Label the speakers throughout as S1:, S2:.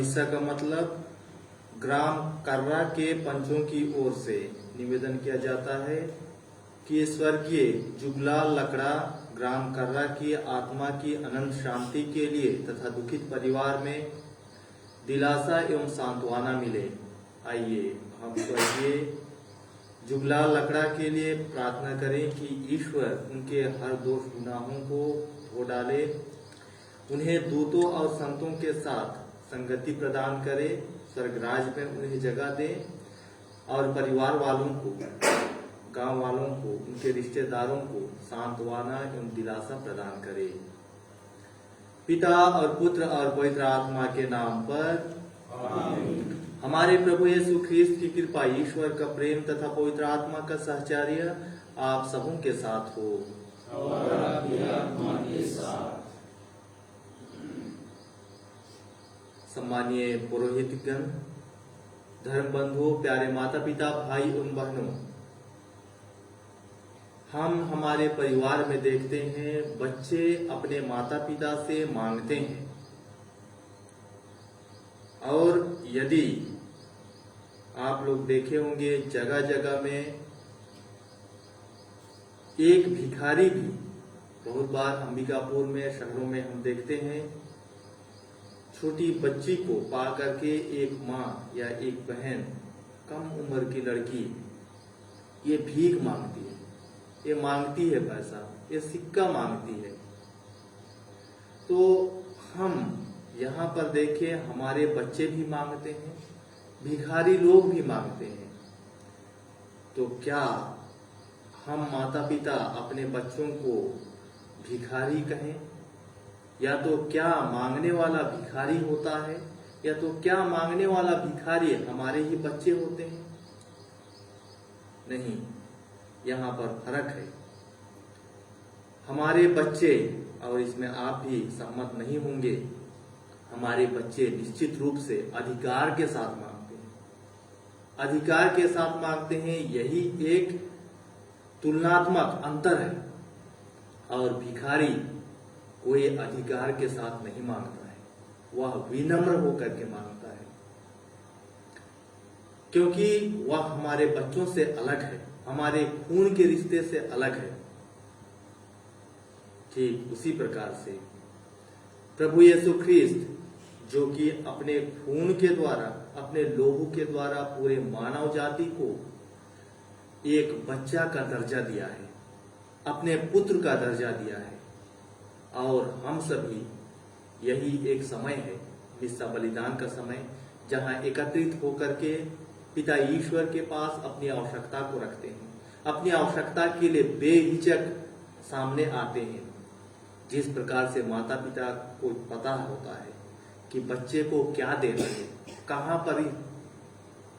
S1: मिस्सा का मतलब ग्राम कर्रा के पंचों की ओर से निवेदन किया जाता है कि स्वर्गीय जुगलाल लकड़ा ग्राम कर्रा की आत्मा की अनंत शांति के लिए तथा दुखित परिवार में दिलासा एवं सांत्वना मिले। आइए हम स्वर्गीय जुगलाल लकड़ा के लिए प्रार्थना करें कि ईश्वर उनके हर दोष गुनाहों को धो डाले, उन्हें दूतों और संतों के साथ संगति प्रदान करे, स्वर्गराज में उन्हें जगह दे और परिवार वालों को, गांव वालों को, उनके रिश्तेदारों को सांत्वना एवं दिलासा प्रदान करे। पिता और पुत्र और पवित्र आत्मा के नाम पर आमीन। हमारे प्रभु यीशु ख्रीस्त की कृपा, ईश्वर का प्रेम तथा पवित्र आत्मा का सहचर्य आप सबों के साथ हो और आपकी आत्मा के साथ। सम्मानीय पुरोहितगण, धर्म बंधुओं, प्यारे माता पिता, भाई एवं बहनों, हम हमारे परिवार में देखते हैं बच्चे अपने माता पिता से मांगते हैं, और यदि आप लोग देखे होंगे जगह जगह में एक भिखारी भी, बहुत बार अंबिकापुर में, शहरों में हम देखते हैं छोटी बच्ची को पा करके एक माँ या एक बहन, कम उम्र की लड़की, ये भीख मांगती है, ये मांगती है पैसा, ये सिक्का मांगती है। तो हम यहाँ पर देखें हमारे बच्चे भी मांगते हैं, भिखारी लोग भी मांगते हैं। तो क्या हम माता पिता अपने बच्चों को भिखारी कहें? या तो क्या मांगने वाला भिखारी होता है, या तो क्या मांगने वाला भिखारी हमारे ही बच्चे होते हैं? नहीं, यहाँ पर फर्क है। हमारे बच्चे, और इसमें आप भी सहमत नहीं होंगे, हमारे बच्चे निश्चित रूप से अधिकार के साथ मांगते हैं, अधिकार के साथ मांगते हैं। यही एक तुलनात्मक अंतर है। और भिखारी कोई अधिकार के साथ नहीं मांगता है, वह विनम्र होकर के मांगता है, क्योंकि वह हमारे बच्चों से अलग है, हमारे खून के रिश्ते से अलग है। ठीक उसी प्रकार से प्रभु यीशु ख्रीस्त, जो कि अपने खून के द्वारा, अपने लोहू के द्वारा पूरे मानव जाति को एक बच्चा का दर्जा दिया है, अपने पुत्र का दर्जा दिया है। और हम सभी, यही एक समय है, मिस्सा बलिदान का समय, जहां एकत्रित होकर के पिता ईश्वर के पास अपनी आवश्यकता को रखते हैं, अपनी आवश्यकता के लिए बेहिचक सामने आते हैं। जिस प्रकार से माता पिता को पता होता है कि बच्चे को क्या देना है, कहां पर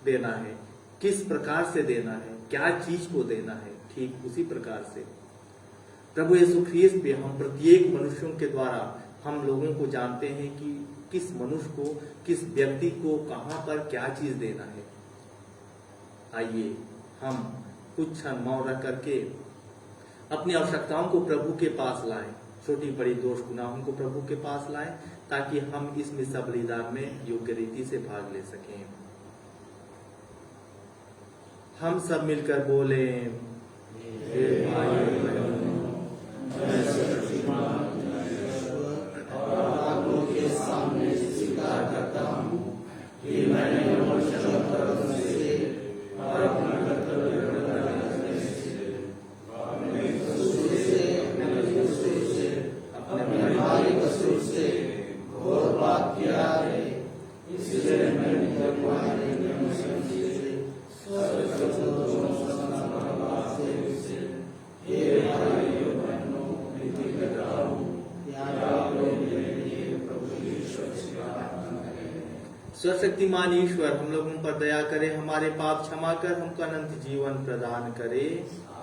S1: देना है, किस प्रकार से देना है, क्या चीज को देना है, ठीक उसी प्रकार से प्रभु यीशु ख्रीस्त भी हम प्रत्येक मनुष्यों के द्वारा हम लोगों को जानते हैं कि किस मनुष्य को, किस व्यक्ति को कहां पर क्या चीज देना है। आइए हम कुछ क्षण मौन रख करके अपनी आवश्यकताओं को प्रभु के पास लाएं, छोटी बड़ी दोष गुनाहों को प्रभु के पास लाएं, ताकि हम इस मिस्सा बलिदान में योग्य रीति से भाग ले सकें। हम सब मिलकर बोले, हे भाई बहनों, मैं और आंखों के सामने स्वीकार करता हूँ कि मैंने वचन कर्म से और अपना कर्तव्य करने से, अपने कसूर से, अपने भारी कसूर से घोर पाप किया है। इसलिए मैंने सर्वशक्तिमान ईश्वर हम लोगों पर दया करे, हमारे पाप क्षमा कर हमको अनंत जीवन प्रदान करे।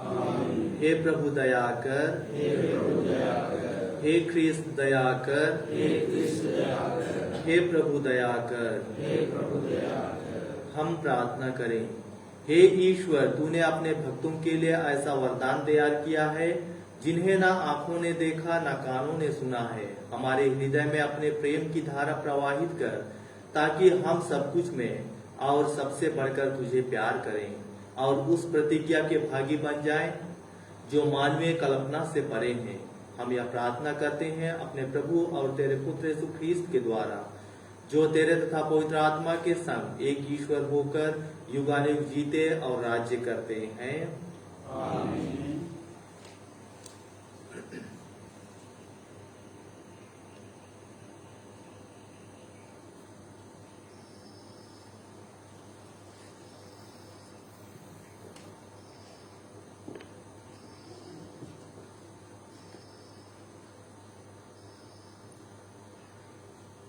S1: आमीन। हे प्रभु दया कर, हे प्रभु दया कर, हे ख्रीस्त दया कर, हे ख्रीस्त दया कर, हे प्रभु दया कर, हे प्रभु दया कर। हम प्रार्थना करें। हे ईश्वर, तूने अपने भक्तों के लिए ऐसा वरदान तैयार किया है जिन्हें ना आंखों ने देखा, ना कानों ने सुना है। हमारे हृदय में अपने प्रेम की धारा प्रवाहित कर ताकि हम सब कुछ में और सबसे बढ़कर तुझे प्यार करें और उस प्रतिज्ञा के भागी बन जाएं जो मानवीय कल्पना से परे हैं। हम यह प्रार्थना करते हैं अपने प्रभु और तेरे पुत्र यीशु ख्रीस्त के द्वारा, जो तेरे तथा पवित्र आत्मा के संग एक ईश्वर होकर युगानुयुग जीते और राज्य करते हैं। आमीन।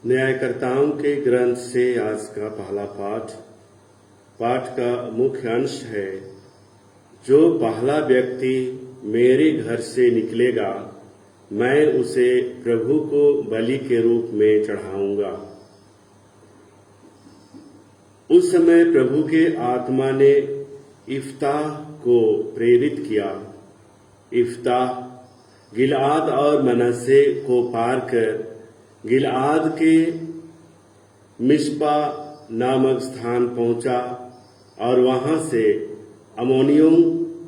S2: न्यायकर्ताओं के ग्रंथ से आज का पहला पाठ का मुख्य अंश है, जो पहला व्यक्ति मेरे घर से निकलेगा मैं उसे प्रभु को बलि के रूप में चढ़ाऊंगा। उस समय प्रभु के आत्मा ने इफ्ताह को प्रेरित किया। इफ्ताह गिलाद और मनस्से को पार कर गिलाद के मिस्पा नामक स्थान पहुंचा और वहां से अमोनियों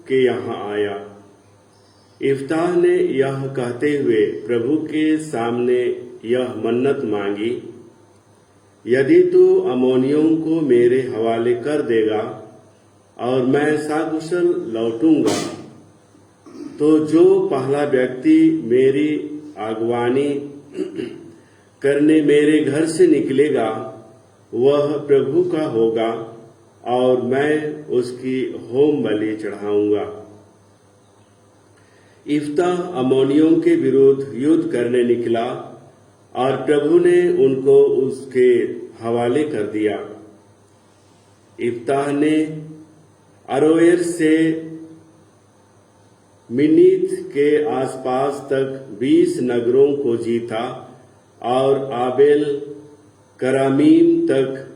S2: के यहाँ आया। इफ्ताह ने यह कहते हुए प्रभु के सामने यह मन्नत मांगी, यदि तू अमोनियों को मेरे हवाले कर देगा और मैं सकुशल लौटूंगा, तो जो पहला व्यक्ति मेरी अगवानी करने मेरे घर से निकलेगा वह प्रभु का होगा और मैं उसकी होम बलि चढ़ाऊंगा। इफ्ताह अमोनियों के विरुद्ध युद्ध करने निकला और प्रभु ने उनको उसके हवाले कर दिया। इफ्ताह ने अरोएर से मिनीत के आसपास तक 20 नगरों को जीता और आबेल करामीम तक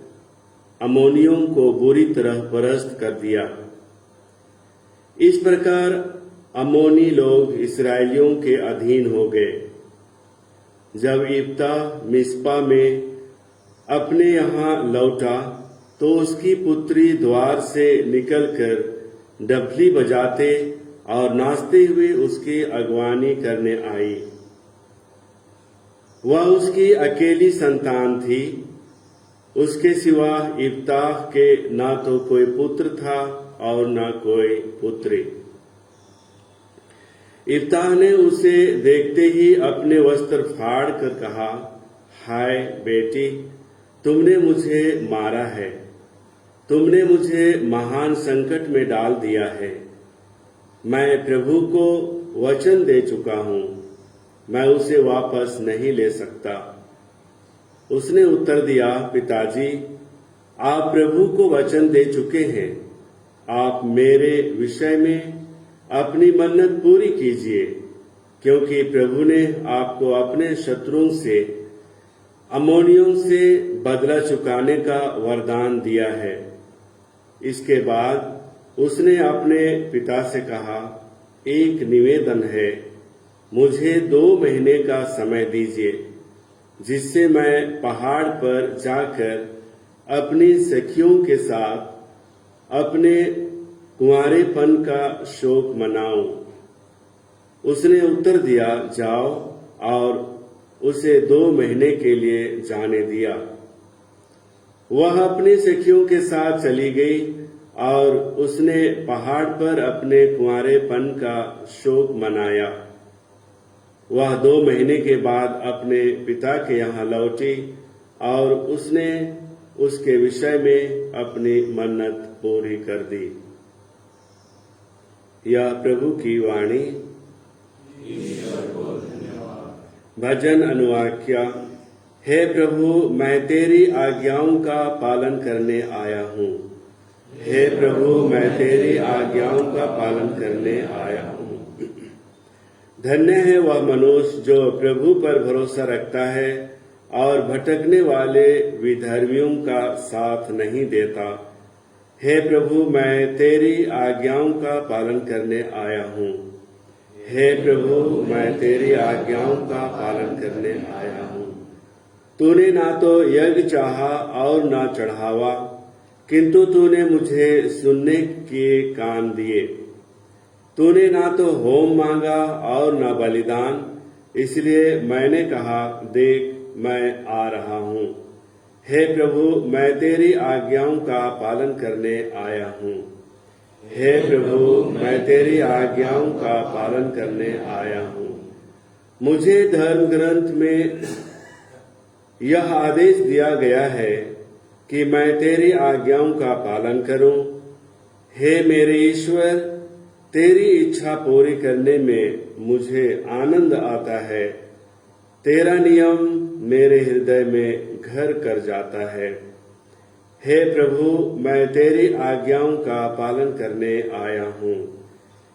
S2: अमोनियों को बुरी तरह परास्त कर दिया। इस प्रकार अमोनी लोग इस्राएलियों के अधीन हो गए। जब इफ्ताह मिस्पा में अपने यहाँ लौटा तो उसकी पुत्री द्वार से निकलकर डफली बजाते और नाचते हुए उसकी अगवानी करने आई। वह उसकी अकेली संतान थी। उसके सिवा इफ्ताह के ना तो कोई पुत्र था और ना कोई पुत्री। इफ्ताह ने उसे देखते ही अपने वस्त्र फाड़ कर कहा, हाय बेटी, तुमने मुझे मारा है, तुमने मुझे महान संकट में डाल दिया है। मैं प्रभु को वचन दे चुका हूं, मैं उसे वापस नहीं ले सकता। उसने उत्तर दिया, पिताजी, आप प्रभु को वचन दे चुके हैं, आप मेरे विषय में अपनी मन्नत पूरी कीजिए, क्योंकि प्रभु ने आपको अपने शत्रुओं से, अमोनियों से बदला चुकाने का वरदान दिया है। इसके बाद उसने अपने पिता से कहा, एक निवेदन है, मुझे 2 महीने का समय दीजिए, जिससे मैं पहाड़ पर जाकर अपनी सखियों के साथ अपने कुंवारेपन का शोक मनाऊं। उसने उत्तर दिया, जाओ, और उसे 2 महीने के लिए जाने दिया। वह अपनी सखियों के साथ चली गई और उसने पहाड़ पर अपने कुंवारेपन का शोक मनाया। वह 2 महीने के बाद अपने पिता के यहाँ लौटी और उसने उसके विषय में अपनी मन्नत पूरी कर दी। यह प्रभु की वाणी। भजन अनुवाक्य। हे प्रभु, मैं तेरी आज्ञाओं का पालन करने आया हूँ। हे प्रभु, मैं तेरी आज्ञाओं का पालन करने आया हूँ। धन्य है वह मनुष्य जो प्रभु पर भरोसा रखता है और भटकने वाले विधर्मियों का साथ नहीं देता। हे प्रभु, मैं तेरी आज्ञाओं का पालन करने आया हूँ। हे प्रभु, मैं तेरी आज्ञाओं का पालन करने आया हूँ। तूने ना तो यज्ञ चाहा और ना चढ़ावा, किंतु तूने मुझे सुनने के कान दिए। तूने ना तो होम मांगा और ना बलिदान, इसलिए मैंने कहा, देख मैं आ रहा हूँ। हे प्रभु, मैं तेरी आज्ञाओं का पालन करने आया हूँ। हे प्रभु, मैं तेरी आज्ञाओं का पालन करने आया हूँ। मुझे धर्म ग्रंथ में यह आदेश दिया गया है कि मैं तेरी आज्ञाओं का पालन करूं। हे मेरे ईश्वर, तेरी इच्छा पूरी करने में मुझे आनंद आता है। तेरा नियम मेरे हृदय में घर कर जाता है। हे प्रभु, मैं तेरी आज्ञाओं का पालन करने आया हूँ।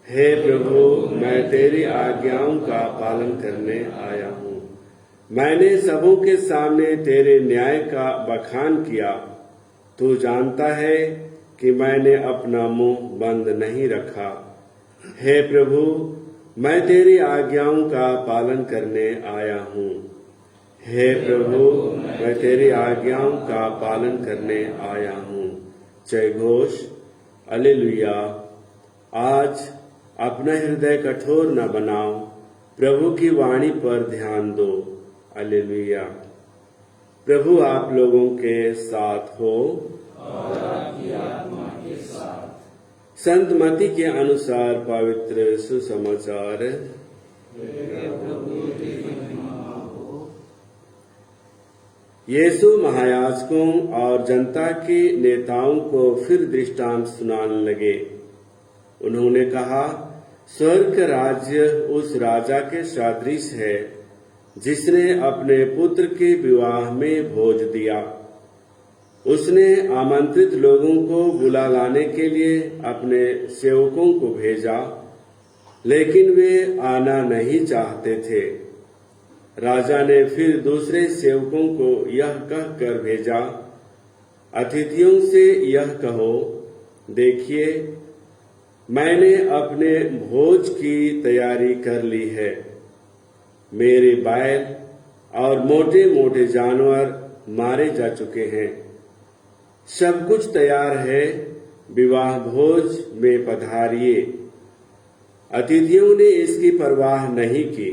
S2: हे प्रभु, मैं तेरी आज्ञाओं का पालन करने आया हूँ। मैंने सबों के सामने तेरे न्याय का बखान किया। तू जानता है कि मैंने अपना मुंह बंद नहीं रखा। हे प्रभु, मैं तेरी आज्ञाओं का पालन करने आया हूँ। हे प्रभु, मैं तेरी आज्ञाओं का पालन करने आया हूँ। जय घोष, हालेलुया। आज अपना हृदय कठोर न बनाओ, प्रभु की वाणी पर ध्यान दो। हालेलुया। प्रभु आप लोगों के साथ हो और आपकी आत्मा के साथ। संत मत्ती के अनुसार पवित्र सुसमाचार। यीशु महायाजकों और जनता के नेताओं को फिर दृष्टांत सुनाने लगे। उन्होंने कहा, स्वर्ग का राज्य उस राजा के सदृश है जिसने अपने पुत्र के विवाह में भोज दिया। उसने आमंत्रित लोगों को बुला लाने के लिए अपने सेवकों को भेजा, लेकिन वे आना नहीं चाहते थे। राजा ने फिर दूसरे सेवकों को यह कहकर भेजा, अतिथियों से यह कहो, देखिए मैंने अपने भोज की तैयारी कर ली है। मेरे बैल और मोटे मोटे जानवर मारे जा चुके हैं। सब कुछ तैयार है, विवाह भोज में पधारिए। अतिथियों ने इसकी परवाह नहीं की।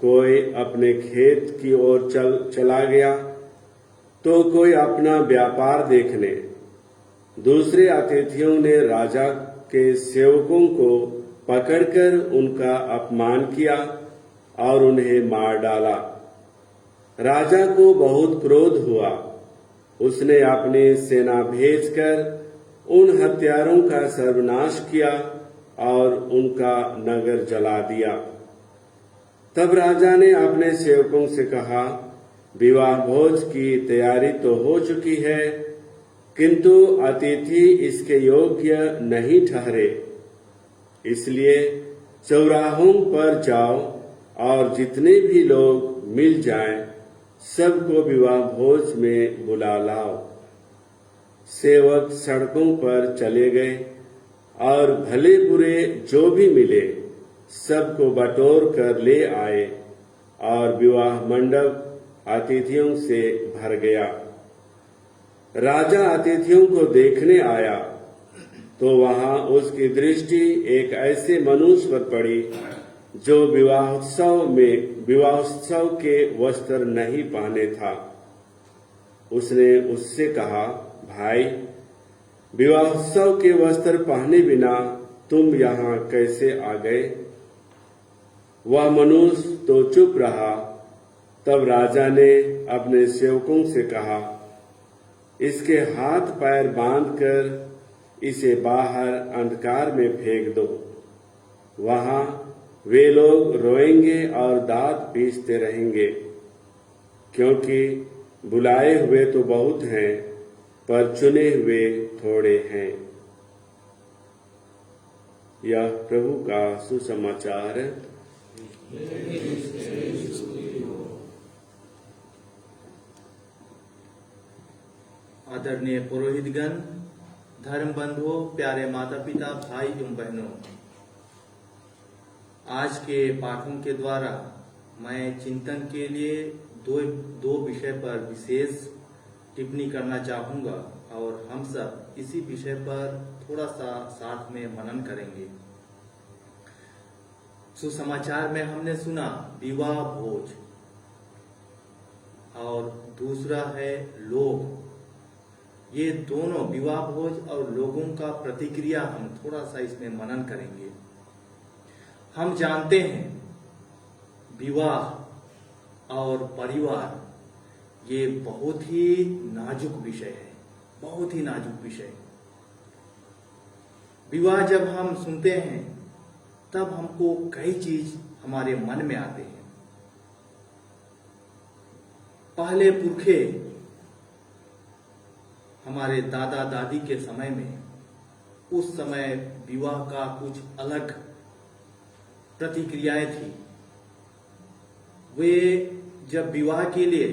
S2: कोई अपने खेत की ओर चला गया तो कोई अपना व्यापार देखने। दूसरे अतिथियों ने राजा के सेवकों को पकड़कर उनका अपमान किया और उन्हें मार डाला। राजा को बहुत क्रोध हुआ। उसने अपनी सेना भेजकर उन हत्यारों का सर्वनाश किया और उनका नगर जला दिया। तब राजा ने अपने सेवकों से कहा, विवाह भोज की तैयारी तो हो चुकी है, किंतु अतिथि इसके योग्य नहीं ठहरे। इसलिए चौराहों पर जाओ और जितने भी लोग मिल जाएं, सबको विवाह भोज में बुला लाओ। सेवक सड़कों पर चले गए और भले बुरे जो भी मिले सबको बटोर कर ले आए और विवाह मंडप अतिथियों से भर गया। राजा अतिथियों को देखने आया तो वहां उसकी दृष्टि एक ऐसे मनुष्य पर पड़ी जो विवाहोत्सव के वस्त्र नहीं पहने था। उसने उससे कहा, भाई, विवाहोत्सव के वस्त्र पहने बिना तुम यहाँ कैसे आ गए? वह मनुष्य तो चुप रहा। तब राजा ने अपने सेवकों से कहा, इसके हाथ पैर बांधकर इसे बाहर अंधकार में फेंक दो। वहां वे लोग रोएंगे और दांत पीसते रहेंगे, क्योंकि बुलाए हुए तो बहुत हैं, पर चुने हुए थोड़े हैं। यह प्रभु का सुसमाचार।
S1: आदरणीय पुरोहितगण, धर्म बंधुओं, प्यारे माता पिता, भाई एवं बहनों, आज के पाठों के द्वारा मैं चिंतन के लिए दो विषय पर विशेष टिप्पणी करना चाहूंगा और हम सब इसी विषय पर थोड़ा सा साथ में मनन करेंगे। सुसमाचार में हमने सुना विवाह भोज और दूसरा है लोग। ये दोनों विवाह भोज और लोगों का प्रतिक्रिया हम थोड़ा सा इसमें मनन करेंगे। हम जानते हैं विवाह और परिवार ये बहुत ही नाजुक विषय है, बहुत ही नाजुक विषय। विवाह जब हम सुनते हैं तब हमको कई चीज हमारे मन में आते हैं। पहले पुरखे हमारे दादा दादी के समय में, उस समय विवाह का कुछ अलग प्रतिक्रियाएं थी। वे जब विवाह के लिए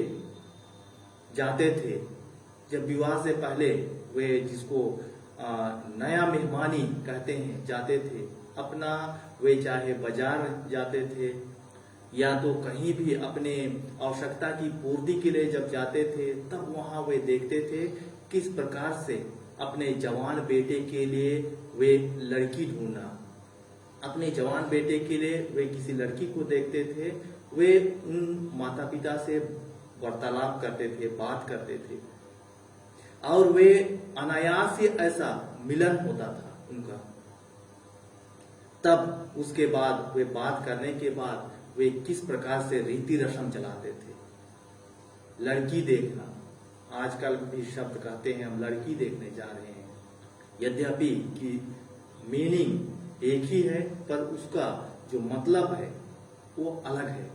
S1: जाते थे, जब विवाह से पहले वे जिसको नया मेहमानी कहते हैं जाते थे, अपना वे चाहे बाजार जाते थे या तो कहीं भी अपने आवश्यकता की पूर्ति के लिए जब जाते थे, तब वहां वे देखते थे किस प्रकार से अपने जवान बेटे के लिए वे लड़की ढूंढना। अपने जवान बेटे के लिए वे किसी लड़की को देखते थे, वे उन माता पिता से वार्तालाप करते थे, बात करते थे और वे अनायास ही ऐसा मिलन होता था उनका। तब उसके बाद वे बात करने के बाद वे किस प्रकार से रीति रस्म चलाते थे। लड़की देखना, आजकल भी शब्द कहते हैं हम लड़की देखने जा रहे हैं, यद्यपि कि मीनिंग एक ही है पर उसका जो मतलब है वो अलग है।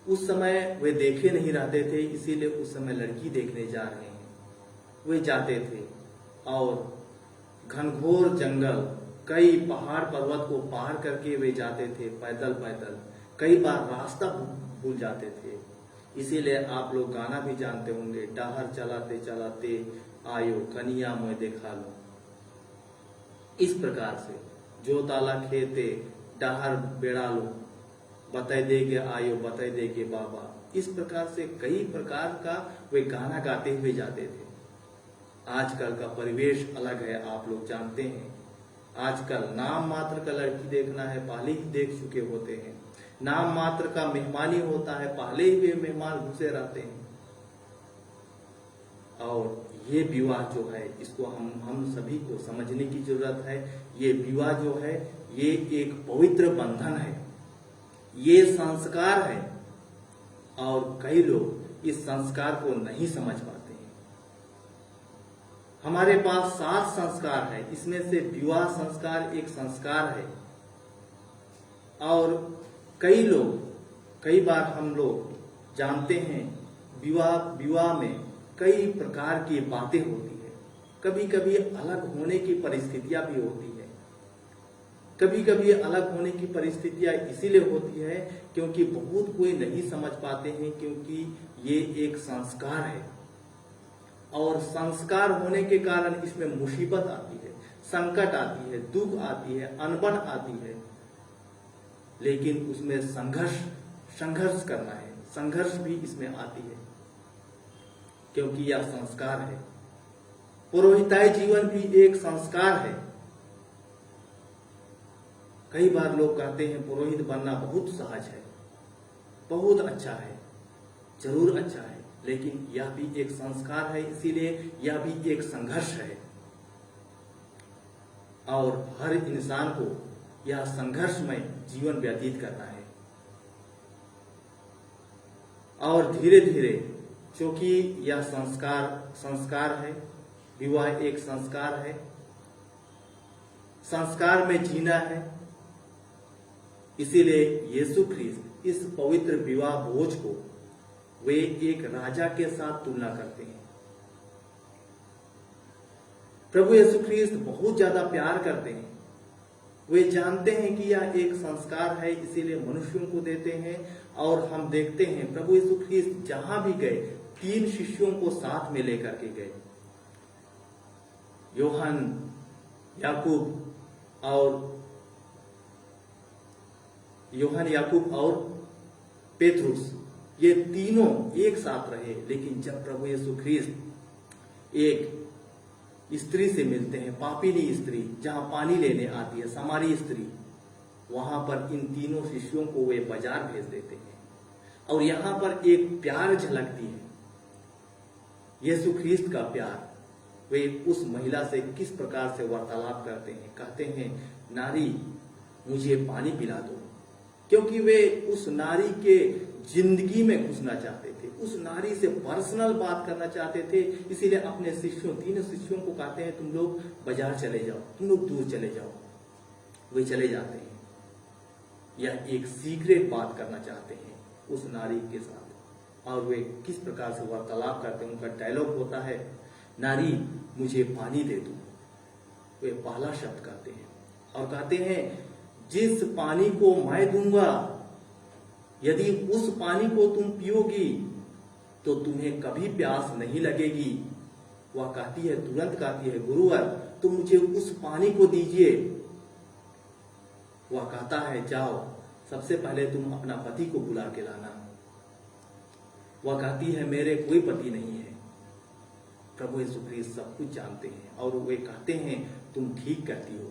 S1: उस समय वे देखे नहीं रहते थे, इसीलिए उस समय लड़की देखने जा रहे हैं। वे जाते थे और घनघोर जंगल, कई पहाड़ पर्वत को पार करके वे जाते थे पैदल पैदल। कई बार रास्ता भूल जाते थे। इसीलिए आप लोग गाना भी जानते होंगे, डहर चलाते चलाते आयो कनिया मोय देखा लो। इस प्रकार से जो ताला खेते डहर बेड़ा लो, बताए देगे आयो बताए देगे बाबा। इस प्रकार से कई प्रकार का वे गाना गाते हुए जाते थे। आजकल का परिवेश अलग है, आप लोग जानते हैं। आजकल नाम मात्र का लड़की देखना है, पहले ही देख चुके होते हैं। नाम मात्र का मेहमानी होता है, पहले ही वे मेहमान घुसे रहते हैं। और ये विवाह जो है, इसको हम सभी को समझने की जरूरत है। ये विवाह जो है ये एक पवित्र बंधन है, ये संस्कार है और कई लोग इस संस्कार को नहीं समझ पाते हैं। हमारे पास 7 संस्कार है, इसमें से विवाह संस्कार एक संस्कार है। और कई बार हम लोग जानते हैं विवाह में कई प्रकार की बातें होती है। कभी कभी अलग होने की परिस्थितियां भी होती है। कभी कभी अलग होने की परिस्थितियां इसीलिए होती है क्योंकि बहुत कोई नहीं समझ पाते हैं, क्योंकि ये एक संस्कार है और संस्कार होने के कारण इसमें मुसीबत आती है, संकट आती है, दुख आती है, अनबन आती है। लेकिन उसमें संघर्ष करना है, संघर्ष भी इसमें आती है क्योंकि यह संस्कार है। पुरोहिताई जीवन भी एक संस्कार है। कई बार लोग कहते हैं पुरोहित बनना बहुत सहज है, बहुत अच्छा है, जरूर अच्छा है, लेकिन यह भी एक संस्कार है, इसीलिए यह भी एक संघर्ष है और हर इंसान को यह संघर्षमय जीवन व्यतीत करना है। और धीरे धीरे, क्योंकि यह संस्कार है, विवाह एक संस्कार है, संस्कार में जीना है, इसीलिए यीशु ख्रीस्त इस पवित्र विवाह भोज को वे एक राजा के साथ तुलना करते हैं। प्रभु यीशु ख्रीस्त बहुत ज्यादा प्यार करते हैं। वे जानते हैं कि यह एक संस्कार है, इसीलिए मनुष्यों को देते हैं। और हम देखते हैं प्रभु यीशु ख्रीस्त जहां भी गए 3 शिष्यों को साथ में लेकर के गए, यूहन, याकूब और पेतरुस। ये तीनों एक साथ रहे। लेकिन जब प्रभु यीशु ख्रीस्त एक स्त्री से मिलते हैं, पापिनी स्त्री जहां पानी लेने आती है, सामारी स्त्री, वहां पर इन तीनों शिष्यों को वे बाजार भेज देते हैं। और यहां पर एक प्यार झलकती है, यीशु ख्रीस्त का प्यार। वे उस महिला से किस प्रकार से वार्तालाप करते हैं, कहते हैं, नारी मुझे पानी पिला दो। क्योंकि वे उस नारी के जिंदगी में घुसना चाहते थे, उस नारी से पर्सनल बात करना चाहते थे। इसीलिए अपने शिष्यों, तीनों शिष्यों को कहते हैं, तुम लोग बाजार चले जाओ, तुम लोग दूर चले जाओ। वे चले जाते हैं, या एक सीक्रेट बात करना चाहते हैं उस नारी के साथ। और वे किस प्रकार से वार्तालाप करते हैं, उनका डायलॉग होता है, नारी मुझे पानी दे दो। वे पहला शब्द कहते हैं और कहते हैं, जिस पानी को मैं दूंगा, यदि उस पानी को तुम पियोगी तो तुम्हें कभी प्यास नहीं लगेगी। वह कहती है, तुरंत कहती है, गुरुवर तुम मुझे उस पानी को दीजिए। वह कहता है, जाओ सबसे पहले तुम अपना पति को बुला के लाना। वह कहती है, मेरे कोई पति नहीं है। प्रभु यीशु ख्रीस्त सब कुछ जानते हैं और वे कहते हैं, तुम ठीक कहती हो,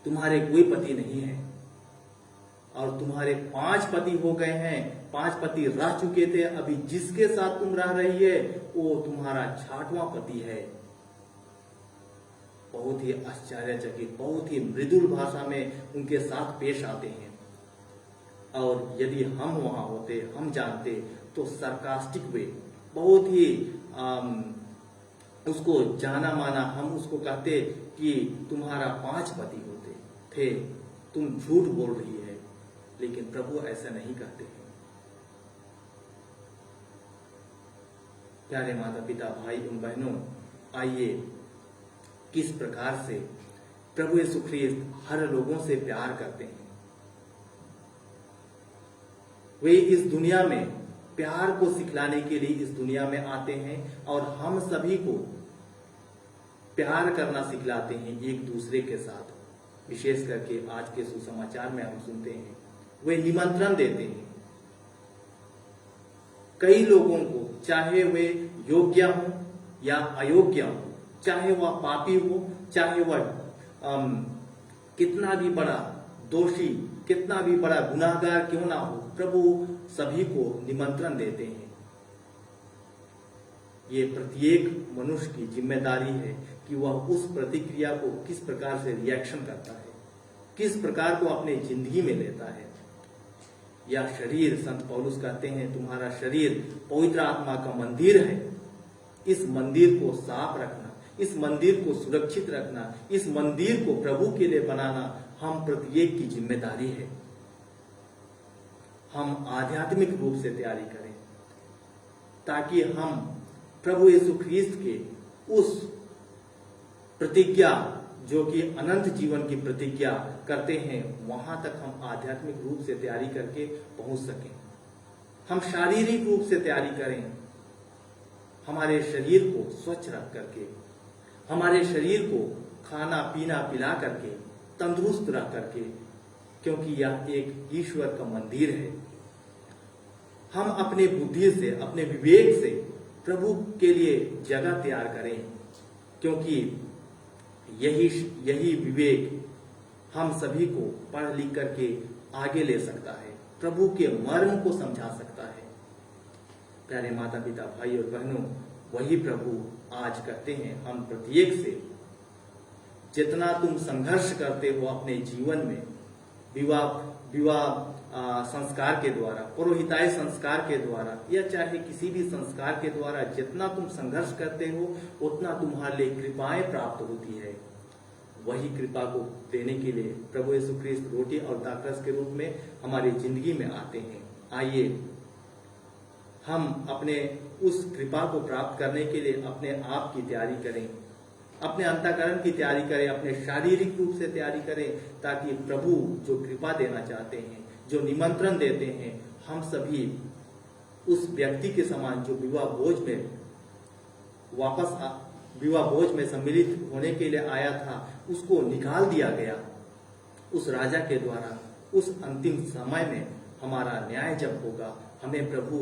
S1: तुम्हारे कोई पति नहीं है और तुम्हारे 5 पति हो गए हैं, 5 पति रह चुके थे, अभी जिसके साथ तुम रह रही है वो तुम्हारा 6वां पति है। बहुत ही आश्चर्यचकित, बहुत ही मृदुल भाषा में उनके साथ पेश आते हैं। और यदि हम वहां होते, हम जानते, तो सरकास्टिक वे, बहुत ही उसको जाना माना, हम उसको कहते कि तुम्हारा 5 पति होते थे, तुम झूठ बोल रही है। लेकिन प्रभु ऐसा नहीं कहते हैं। प्यारे माता पिता, भाई एवं बहनों, आइए किस प्रकार से प्रभु यीशु ख्रीस्त हर लोगों से प्यार करते हैं। वे इस दुनिया में प्यार को सिखलाने के लिए इस दुनिया में आते हैं और हम सभी को प्यार करना सिखलाते हैं एक दूसरे के साथ। विशेष करके आज के सुसमाचार में हम सुनते हैं, वे निमंत्रण देते हैं कई लोगों को, चाहे वे योग्य हो या अयोग्य हो, चाहे वह पापी हो, चाहे वह कितना भी बड़ा दोषी, कितना भी बड़ा गुनाहगार क्यों ना हो, प्रभु सभी को निमंत्रण देते हैं। ये प्रत्येक मनुष्य की जिम्मेदारी है कि वह उस प्रतिक्रिया को किस प्रकार से रिएक्शन करता है, किस प्रकार को अपने जिंदगी में लेता है। यह शरीर, संत पौलुस कहते हैं, तुम्हारा शरीर पवित्र आत्मा का मंदिर है। इस मंदिर को साफ रखना, इस मंदिर को सुरक्षित रखना, इस मंदिर को प्रभु के लिए बनाना हम प्रत्येक की जिम्मेदारी है। हम आध्यात्मिक रूप से तैयारी करें ताकि हम प्रभु यीशु ख्रीस्त के उस प्रतिज्ञा, जो कि अनंत जीवन की प्रतिज्ञा करते हैं, वहां तक हम आध्यात्मिक रूप से तैयारी करके पहुंच सकें। हम शारीरिक रूप से तैयारी करें, हमारे शरीर को स्वच्छ रख करके, हमारे शरीर को खाना पीना पिला करके, तंदुरुस्त रख करके, क्योंकि यह एक ईश्वर का मंदिर है। हम अपने बुद्धि से, अपने विवेक से प्रभु के लिए जगह तैयार करें, क्योंकि यही विवेक हम सभी को पढ़ लिख करके आगे ले सकता है, प्रभु के मर्म को समझा सकता है। प्यारे माता पिता, भाई और बहनों, वही प्रभु आज कहते हैं हम प्रत्येक से, जितना तुम संघर्ष करते हो अपने जीवन में, विवाह संस्कार के द्वारा, पुरोहिताई संस्कार के द्वारा, या चाहे किसी भी संस्कार के द्वारा, जितना तुम संघर्ष करते हो उतना तुम्हारे लिए कृपाएं प्राप्त होती है। वही कृपा को देने के लिए प्रभु यीशु ख्रीस्त रोटी और दाखरस के रूप में हमारी जिंदगी में आते हैं। आइए हम अपने उस कृपा को प्राप्त करने के लिए अपने आप की तैयारी करें, अपने अंतःकरण की तैयारी करें, अपने शारीरिक रूप से तैयारी करें, ताकि प्रभु जो कृपा देना चाहते हैं, जो निमंत्रण देते हैं, हम सभी उस व्यक्ति के समान जो विवाह भोज में सम्मिलित होने के लिए आया था, उसको निकाल दिया गया उस राजा के द्वारा। उस अंतिम समय में हमारा न्याय जब होगा, हमें प्रभु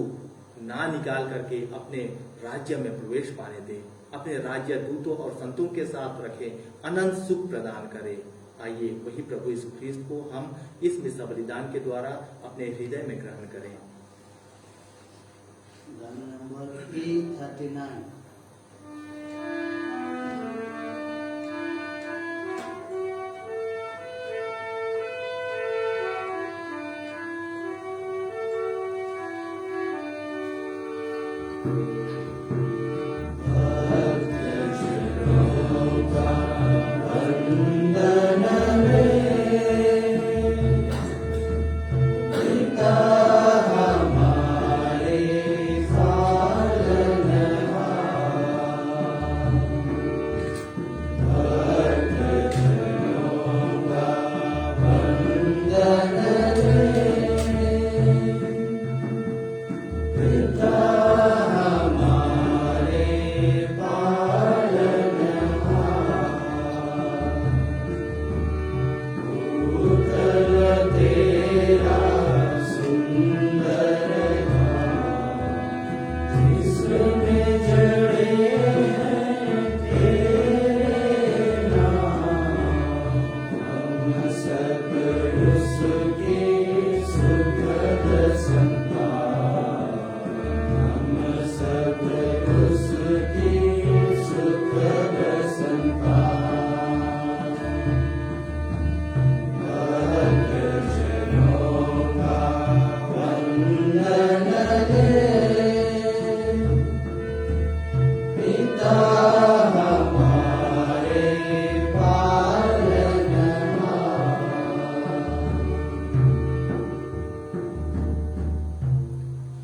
S1: ना निकाल करके अपने राज्य में प्रवेश पाने दे, अपने राज्य दूतों और संतों के साथ रखे, अनंत सुख प्रदान करे। आइए वही प्रभु यीशु ख्रीस्त को हम इस मिसा बलिदान के द्वारा अपने हृदय में ग्रहण करें।
S3: गाना नंबर 339।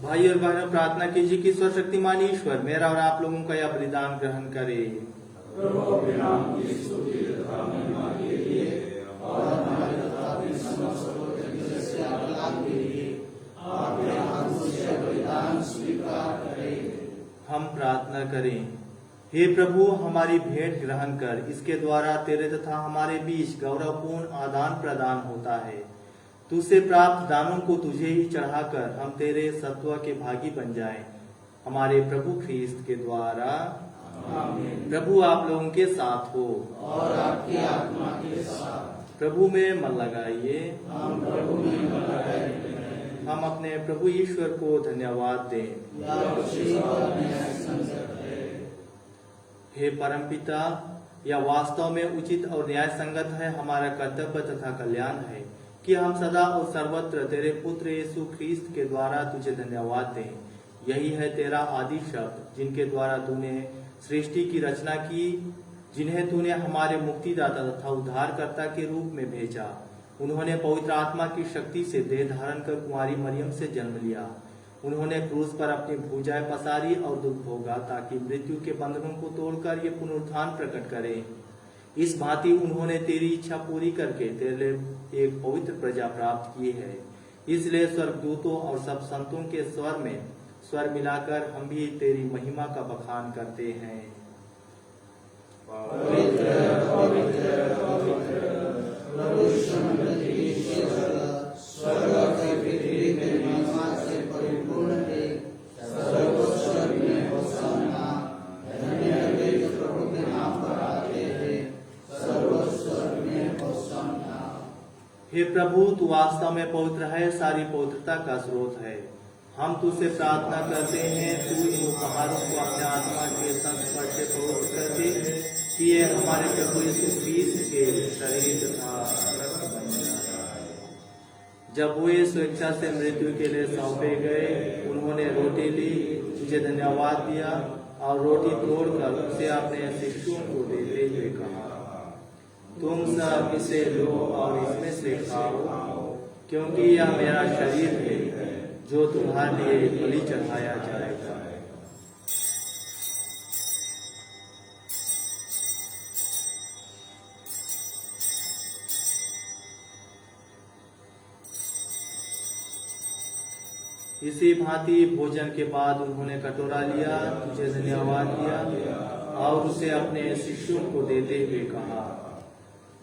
S1: भाई और बहनों, प्रार्थना कीजिए कि सर्वशक्तिमान ईश्वर मेरा और आप लोगों का यह बलिदान ग्रहण करे। हम प्रार्थना करें। हे प्रभु, हमारी भेंट ग्रहण कर, इसके द्वारा तेरे तथा हमारे बीच गौरवपूर्ण आदान प्रदान होता है। तुझसे प्राप्त दानों को तुझे ही चढ़ाकर हम तेरे सत्व के भागी बन जाएं। हमारे प्रभु ख्रीस्त के द्वारा। आमीन। प्रभु आप लोगों के साथ हो
S3: और आपकी आत्मा के साथ।
S1: प्रभु में मन लगाइए।
S3: हम प्रभु में मन लगाएंगे।
S1: हम अपने प्रभु ईश्वर को धन्यवाद दें। हे परमपिता, यह वास्तव में उचित और न्याय संगत है, हमारा कर्तव्य तथा कल्याण है कि हम सदा और सर्वत्र तेरे पुत्र यीशु ख्रीस्त के द्वारा तुझे धन्यवाद दें। यही है तेरा आदि शब्द, जिनके द्वारा तूने सृष्टि की रचना की, जिन्हें तूने हमारे मुक्तिदाता तथा उद्धारकर्ता के रूप में भेजा। उन्होंने पवित्र आत्मा की शक्ति से देह धारण कर कुंवारी मरियम से जन्म लिया। उन्होंने क्रूस पर अपनी भुजाएं पसारी और दुख भोगा, ताकि मृत्यु के बंधनों को तोड़कर ये पुनरुत्थान प्रकट करे। इस भांति उन्होंने तेरी इच्छा पूरी करके तेरे एक पवित्र प्रजा प्राप्त की है। इसलिए स्वर्गदूतों और सब संतों के स्वर में स्वर मिलाकर हम भी तेरी महिमा का बखान करते हैं।
S3: पवित्र पवित्र पवित्र प्रभु समृद्धि ईश्वर, स्वर्ग और पृथ्वी में महिमा से परिपूर्ण है। सर्वोच्च में होशाना। धन्य वे जो प्रभु के नाम पर आते हैं। सर्वोच्च में होशाना।
S1: हे प्रभु, तू वास्तव में पवित्र है, सारी पवित्रता का स्रोत है। हम तुझसे प्रार्थना करते हैं, तू इन उपहारों को अपने आत्मा के संस्पर्श से पवित्र कर दे, कि ये हमारे प्रभु यीशु ख्रीस्त के शरीर तथा रक्त बन जाए। जब वे स्वेच्छा से मृत्यु के लिए सौंपे गए, उन्होंने रोटी ली, तुझे धन्यवाद दिया और रोटी तोड़कर उसे अपने शिष्यों को देते हुए कहा, तुम सब इसे लो और इसमें से खाओ, क्योंकि यह मेरा शरीर है जो तुम्हारे लिए बलि चढ़ाया जाएगा। इसी भांति भोजन के बाद उन्होंने कटोरा लिया, तुझे धन्यवाद दिया और उसे अपने शिष्यों को देते हुए कहा,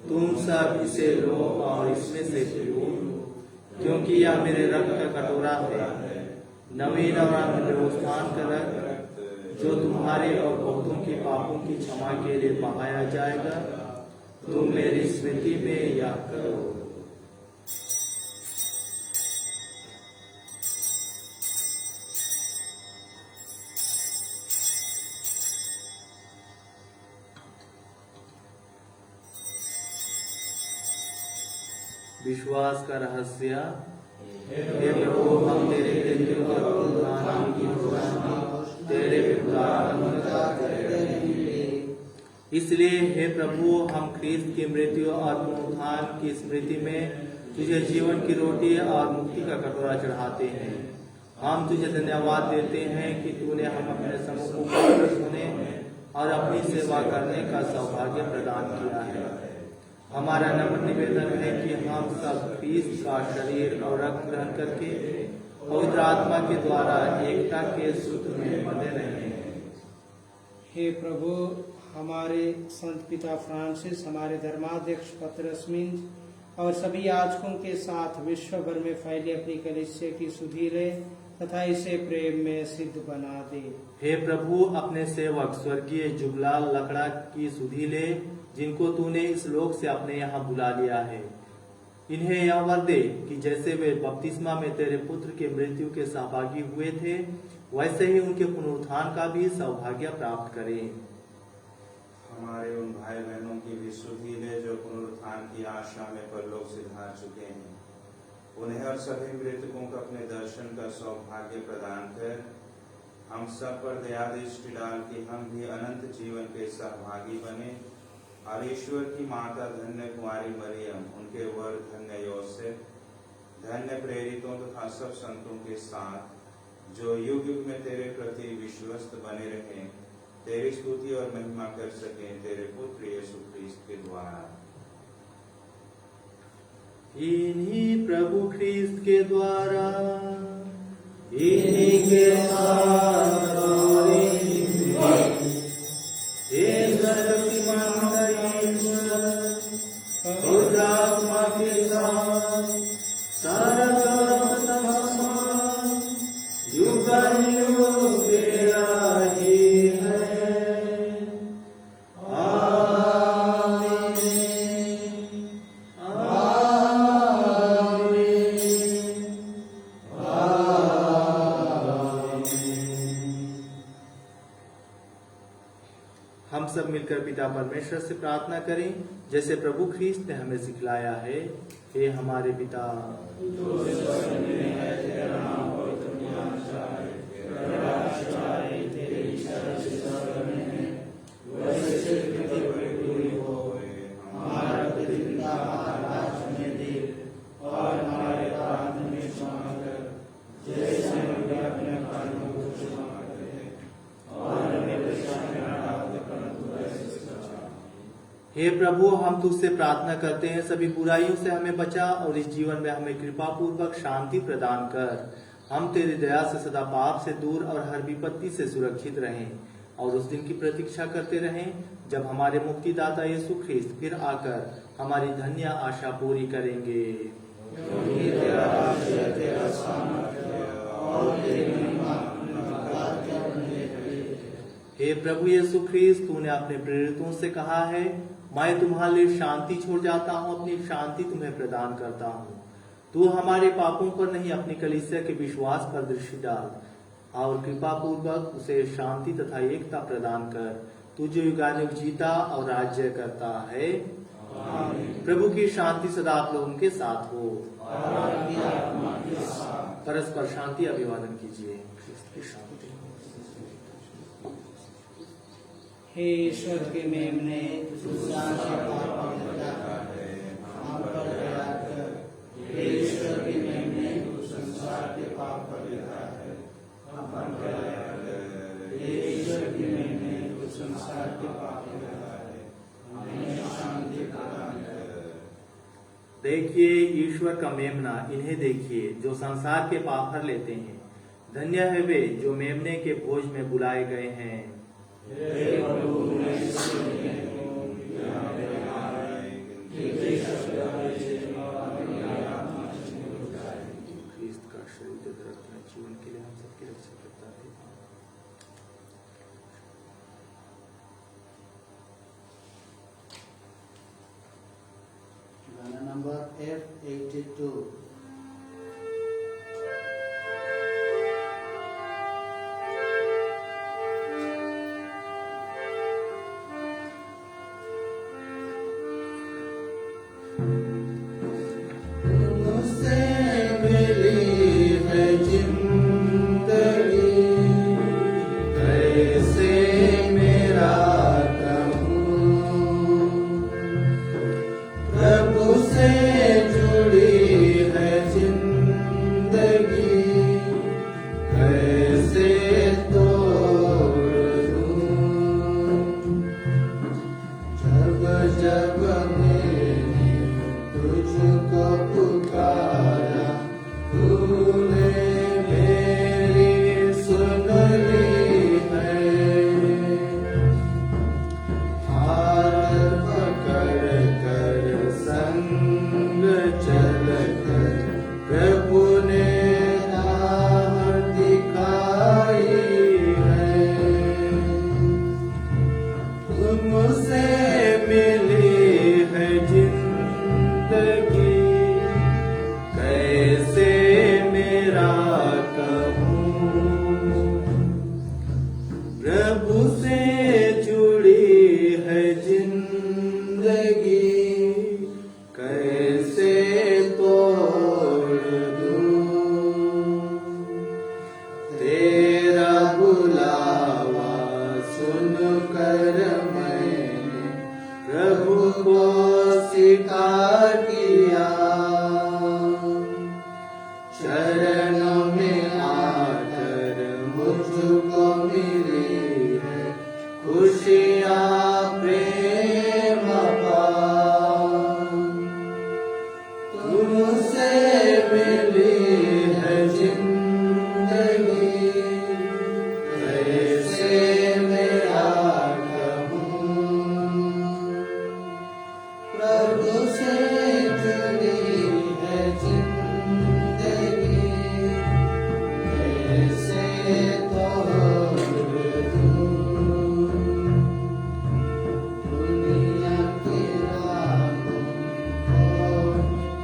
S1: तुम सब इसे लो और इसमें से पियो, क्योंकि यह मेरे रक्त का कटोरा है, नवीन और व्यवस्थान का रक्त जो तुम्हारे और बहुतों के पापों की क्षमा के लिए बहाया जाएगा, तुम मेरी स्मृति में यह करो। विश्वास का रहस्य। हे प्रभु, हम तेरे मृत्यु और पुनरुत्थान की घोषणा तेरे द्वारा करते रहेंगे। इसलिए हे प्रभु, हम ख्रीस्त की मृत्यु और पुनरुत्थान की स्मृति में तुझे जीवन की रोटी और मुक्ति का कटोरा चढ़ाते हैं। हम तुझे धन्यवाद देते हैं कि तूने हम अपने समूह को सुने और अपनी सेवा करने का सौभाग्य प्रदान किया है। हमारा नम्र निवेदन है कि हम सब ख्रीस्त का शरीर और रक्त ग्रहण करके पवित्र आत्मा के द्वारा एकता के सूत्र में बंधे रहें।
S3: हे प्रभु, हमारे संत पिता फ्रांसिस, हमारे धर्माध्यक्ष पतरसमिंज और सभी याजकों के साथ विश्व भर में फैली अपनी कलीसिया की सुधि ले तथा इसे प्रेम में सिद्ध बना दे।
S1: हे प्रभु, अपने सेवक स्वर्गीय जुगलाल लकड़ा की सुधि ले, जिनको तूने इस लोक से अपने यहाँ बुला लिया है। इन्हें यह वर दे कि जैसे वे बपतिस्मा में तेरे पुत्र के मृत्यु के सहभागी हुए थे, वैसे ही उनके पुनरुत्थान का भी सौभाग्य प्राप्त करें।
S4: हमारे उन भाई बहनों की भी सुधि ले जो पुनरुत्थान की आशा में परलोक सिधार चुके हैं। उन्हें और सभी मृतकों को अपने दर्शन का सौभाग्य प्रदान कर हम सब पर दया दृष्टि डाल कि हम भी अनंत जीवन के सहभागी बने और ईश्वर की माता धन्य कुमारी मरियम, उनके वर धन्य योसेफ, धन्य प्रेरितों तथा सब संतों के साथ जो युग युग में तेरे प्रति विश्वस्त बने रहे, तेरी स्तुति और महिमा कर सके तेरे पुत्र यीशु ख्रीस्त के द्वारा।
S1: इन्हीं प्रभु ख्रीस्त के द्वारा, इन्हीं के साथ और इन्हीं में एक शक्तिमान ईश्वर पवित्र आत्मा के साथ सारा गौरव सम्मान युगानुयुग तेरा ही है। आमीन, आमीन, आमीन। हम सब मिलकर पिता परमेश्वर से प्रार्थना करें, जैसे प्रभु ख्रीस्त ने हमें सिखलाया है। हे हमारे पिता, हे प्रभु, हम तुझसे प्रार्थना करते हैं, सभी बुराइयों से हमें बचा और इस जीवन में हमें कृपा पूर्वक शांति प्रदान कर। हम तेरी दया से सदा पाप से दूर और हर विपत्ति से सुरक्षित रहें और उस दिन की प्रतीक्षा करते रहें जब हमारे मुक्तिदाता यीशु ख्रीस्त फिर आकर हमारी धन्य आशा पूरी करेंगे। हे प्रभु यीशु ख्रीस्त, तूने अपने प्रेरितों से कहा है, मैं तुम्हारे लिए शांति छोड़ जाता हूँ, अपनी शांति तुम्हें प्रदान करता हूँ। तू हमारे पापों पर नहीं, अपनी कलीसिया के विश्वास पर दृष्टि डाल और कृपा पूर्वक उसे शांति तथा एकता प्रदान कर। तू जो युगानुयुग जीता और राज्य करता है। प्रभु की शांति सदा आप लोगों के साथ हो। परस्पर शांति अभिवादन कीजिए। शांति।
S3: हे ईश्वर के मेमने, हे ईश्वर के मेमने, तू संसार के पाप पर लेता है, हे ईश्वर के मेमने, तू संसार के पाप पर लेता है, हमें शांति प्रदान कर।
S1: देखिए ईश्वर का मेमना, इन्हें देखिए जो संसार के पाप हर लेते हैं। धन्य है वे जो मेमने के भोज में बुलाए गए हैं। ख्रीस्त का शरीर जीवन के लिए हम सब
S3: number F82. तुमसे मिली है जिंदगी, कैसे मेरा कहूँ। प्रभु से जुड़ी है जिंदगी, कैसे तोड़ दूँ। जब जब मैंने तुझको पुकारा, तूने मेरी सुन ली है। हाथ पकड़ कर संग चल कर प्रभु ने राह दिखाई है। तुमसे मिली है जिंदगी, कैसे मेरा कहूँ। प्रभु से जुड़ी है जिंदगी, कैसे तोड़ दूँ। तेरा बुलावा सुनकर मैंने प्रभु को स्वीकार किया। चरणों में आकर मुझको मिली है खुशियाँ प्रेम पान। तुमसे मिली है जिंदगी, कैसे मेरा कहूँ। प्रभु से जुड़ी है जिंदगी, कैसे तोड़ दूँ। दुनिया की राहों को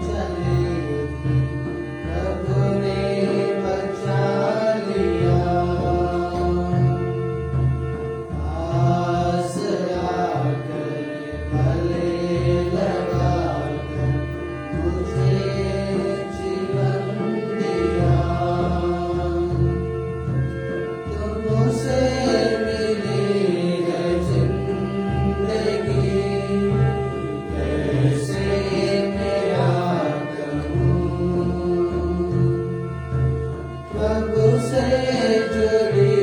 S3: चली थी, प्रभु ने बचा लिया। पास आकर गले लगाकर मुझे जीवन दिया। तुमसे मिली है जिंदगी, कैसे मेरा कहूँ। प्रभु से जुड़ी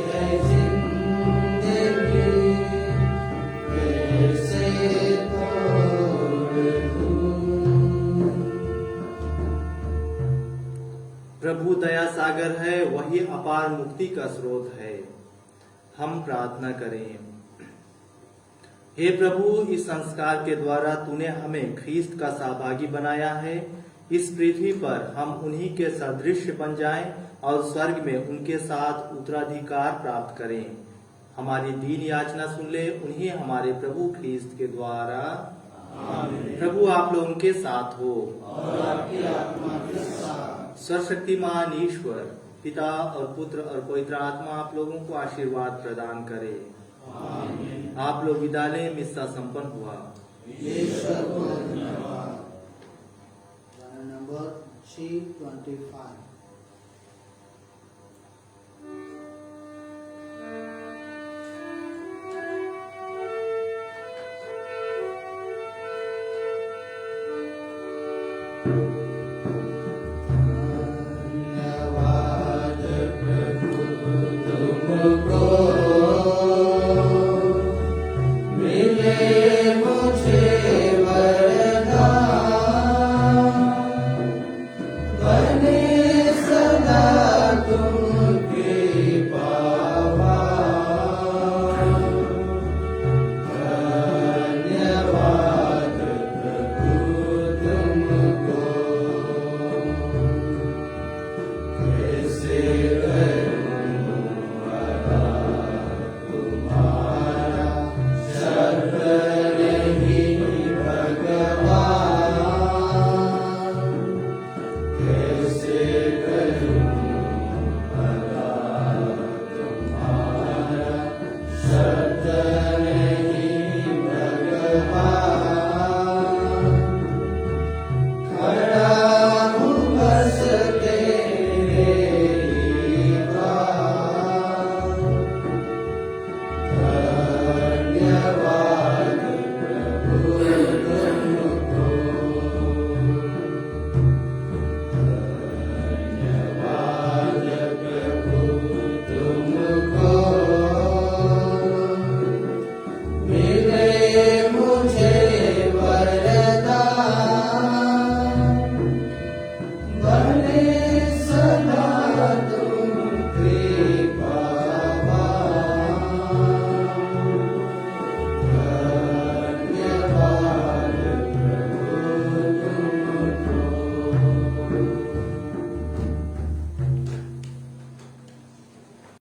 S3: है जिंदगी, कैसे तोड़ दूँ।
S1: प्रभु दया सागर है, वही अपार मुक्ति का स्रोत है। हम प्रार्थना करें। हे प्रभु, इस संस्कार के द्वारा तूने हमें ख्रीस्त का सहभागी बनाया है। इस पृथ्वी पर हम उन्हीं के सदृश बन जाएं और स्वर्ग में उनके साथ उत्तराधिकार प्राप्त करें। हमारी दीन याचना सुन ले, उन्हीं हमारे प्रभु ख्रीस्त के द्वारा। प्रभु आप लोगों के साथ हो।
S3: और आपकी आत्मा के साथ।
S1: सर्वशक्तिमान ईश्वर पिता और पुत्र और पवित्र आत्मा आप लोगों को आशीर्वाद प्रदान करे।
S3: आमीन।
S1: आप लोग विदा लें, मिस्सा संपन्न हुआ।
S3: ईश्वर को धन्यवाद। गाना नंबर C25।
S1: Thank you.